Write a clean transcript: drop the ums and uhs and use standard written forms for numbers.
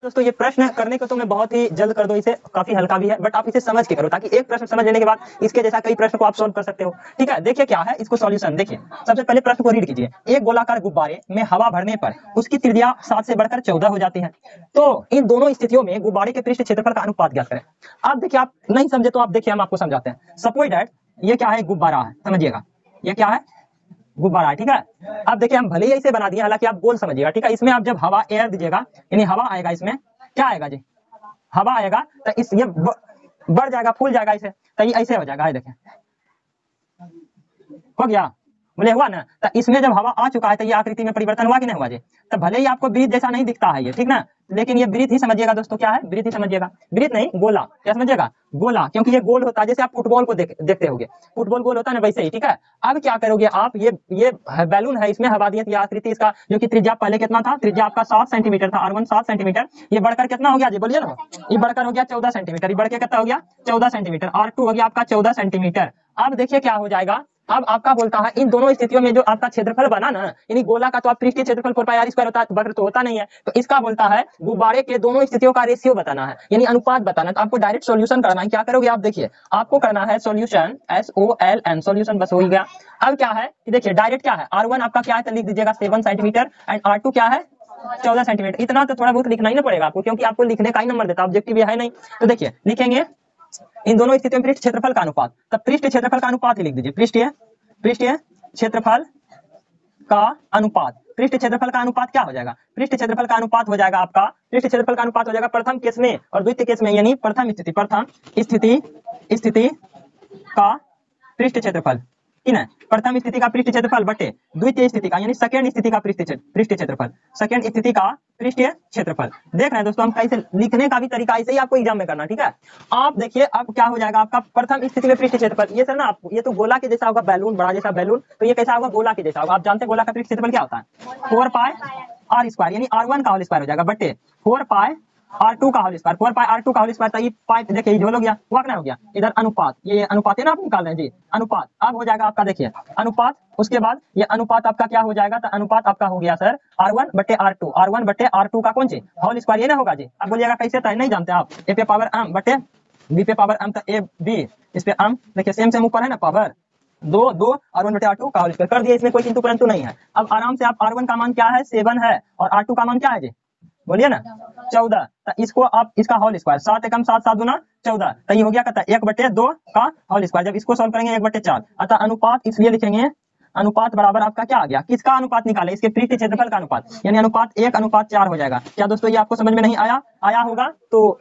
दोस्तों ये प्रश्न करने को तो मैं बहुत ही जल्द कर दो, इसे काफी हल्का भी है, बट आप इसे समझ के करो ताकि एक प्रश्न समझ लेने के बाद इसके जैसा कई प्रश्न को आप सॉल्व कर सकते हो। ठीक है, देखिए क्या है इसको सॉल्यूशन देखिए। सबसे पहले प्रश्न को रीड कीजिए। एक गोलाकार गुब्बारे में हवा भरने पर उसकी त्रिज्या 7 से बढ़कर 14 हो जाती है, तो इन दोनों स्थितियों में गुब्बारे के पृष्ठ क्षेत्रफल का अनुपात ज्ञात करें। आप देखिए, आप नहीं समझे तो आप देखिए हम आपको समझाते हैं। सपोज दैट ये क्या है, गुब्बारा है, समझिएगा ये क्या है, गुब्बारा है। ठीक है, अब देखिए हम भले ही ऐसे बना दिए, हालांकि आप गोल समझिएगा। ठीक है, इसमें आप जब हवा एयर दीजिएगा यानी हवा आएगा, इसमें क्या आएगा जी, हवा आएगा, तो इस ये बढ़ जाएगा, फूल जाएगा इसे, तो ये ऐसे हो जाएगा। देखिए हो गया, बोले हुआ ना। तो इसमें जब हवा आ चुका है तो ये आकृति में परिवर्तन हुआ कि नहीं हुआ जी। तो भले ही आपको वृत्त जैसा नहीं दिखता है ये, ठीक ना, लेकिन ये वृत्त ही समझिएगा दोस्तों। क्या है, वृत्त ही समझिएगा, वृत्त नहीं गोला, क्या समझिएगा, गोला, क्योंकि ये गोल होता है। जैसे आप फुटबॉल को देखते होगे, फुटबॉल गोल होता है ना, वैसे ही। ठीक है, अब क्या करोगे आप, ये बैलून है, इसमें हवा दिए, आकृति इसका जो कि त्रिज्या पहले कितना था, त्रिज्या आपका 7 सेंटीमीटर था, R1 7 सेंटीमीटर, ये बढ़कर कितना हो गया जी, बोलिए ना, ये बढ़कर हो गया 14 सेंटीमीटर, ये बढ़ के कितना हो गया 14 सेंटीमीटर, R2 हो गया आपका 14 सेंटीमीटर। अब देखिए क्या हो जाएगा, अब आपका बोलता है इन दोनों स्थितियों में जो आपका क्षेत्रफल बना ना, यानी गोला का तो आप पृष्ठीय क्षेत्रफल 4πr² होता है, वक्र तो होता नहीं है, तो इसका बोलता है गुब्बारे के दोनों स्थितियों का रेशियो बताना है, यानी अनुपात बताना। तो आपको डायरेक्ट सॉल्यूशन करना है। क्या करोगे आप, देखिए आपको करना है सॉल्यूशन, SOLN सॉल्यूशन, बस हो गया। अब क्या है कि देखिए डायरेक्ट क्या है, R1 आपका क्या है, तो लिख दीजिएगा 7 सेंटीमीटर एंड R2 क्या है 14 सेंटीमीटर। इतना तो थोड़ा बहुत लिखना ही ना पड़ेगा आपको, क्योंकि आपको लिखने का ही नंबर देता है, ऑब्जेक्टिव है नहीं। तो देखिए लिखेंगे इन दोनों स्थितियों में पृष्ठ क्षेत्रफल का अनुपात, तब पृष्ठ क्षेत्रफल का अनुपात ही लिख दीजिए, पृष्ठीय क्षेत्रफल का अनुपात। पृष्ठ क्षेत्रफल का अनुपात क्या हो जाएगा, पृष्ठ क्षेत्रफल का अनुपात हो जाएगा आपका, पृष्ठ क्षेत्रफल का अनुपात हो जाएगा प्रथम केस में और द्वितीय केस में, यानी प्रथम स्थिति का पृष्ठ क्षेत्रफल, प्रथम स्थिति का पृष्ठ क्षेत्रफल बटे द्वितीय स्थिति का, यानी सेकंड स्थिति का पृष्ठ क्षेत्रफल, सेकंड स्थिति का पृष्ठीय क्षेत्रफल। देख रहे हैं दोस्तों, हम कैसे लिखने का भी तरीका ऐसे ही आपको एग्जाम में करना। ठीक है, आप देखिए अब क्या हो जाएगा आपका प्रथम स्थिति में पृष्ठ क्षेत्रफल, ये सर ना आप, ये तो गोला के जैसा होगा, बैलून, बड़ा जैसा बैलून, तो ये कैसा होगा, गोला के जैसा होगा। आप जानते हैं गोला का पृष्ठ क्षेत्रफल क्या होता है, 4πr², यानी R1 का होल स्क्वायर हो जाएगा बटे 4πr2 का होल स्क्वायर, 4πr2 का होल स्क्वायर। तो ये पाइप देखिए ये हो गया, हुआ हो गया, इधर अनुपात, ये अनुपात है ना आप निकाल रहे हैं जी, अनुपात। अब हो जाएगा आपका देखिए अनुपात, उसके बाद ये अनुपात आपका क्या हो जाएगा, तो अनुपात आपका हो गया सर R1 बटे R2, R1 बटे R2 का कौन सी होल स्क्वायर, ये ना होगा जी। अब बोलिएगा कैसे, तो नहीं जानते आप, a पे पावर m बटे b पे पावर m, तो a b, इस पे m देखिए सेम ऊपर है ना, पावर 2 R1 बटे R2 का होल स्क्वायर कर दिया, इसमें कोई किंतु परंतु नहीं है। अब आराम से आप R1 का मान क्या है 7 है और R2 का मान क्या है जी, बोलिए ना 14, तो इसको आप इसका होल स्क्वायर, 7 एकम 7, 7 दूना 14, तो ये हो गया कहता है 1/2 का होल स्क्वायर। जब इसको सॉल्व करेंगे 1/4, अतः अनुपात इसलिए लिखेंगे, अनुपात बराबर आपका क्या आ गया, किसका अनुपात निकाले, इसके पृष्ठ क्षेत्रफल का अनुपात, यानी अनुपात 1:4 हो जाएगा। क्या दोस्तों ये आपको समझ में नहीं आया होगा तो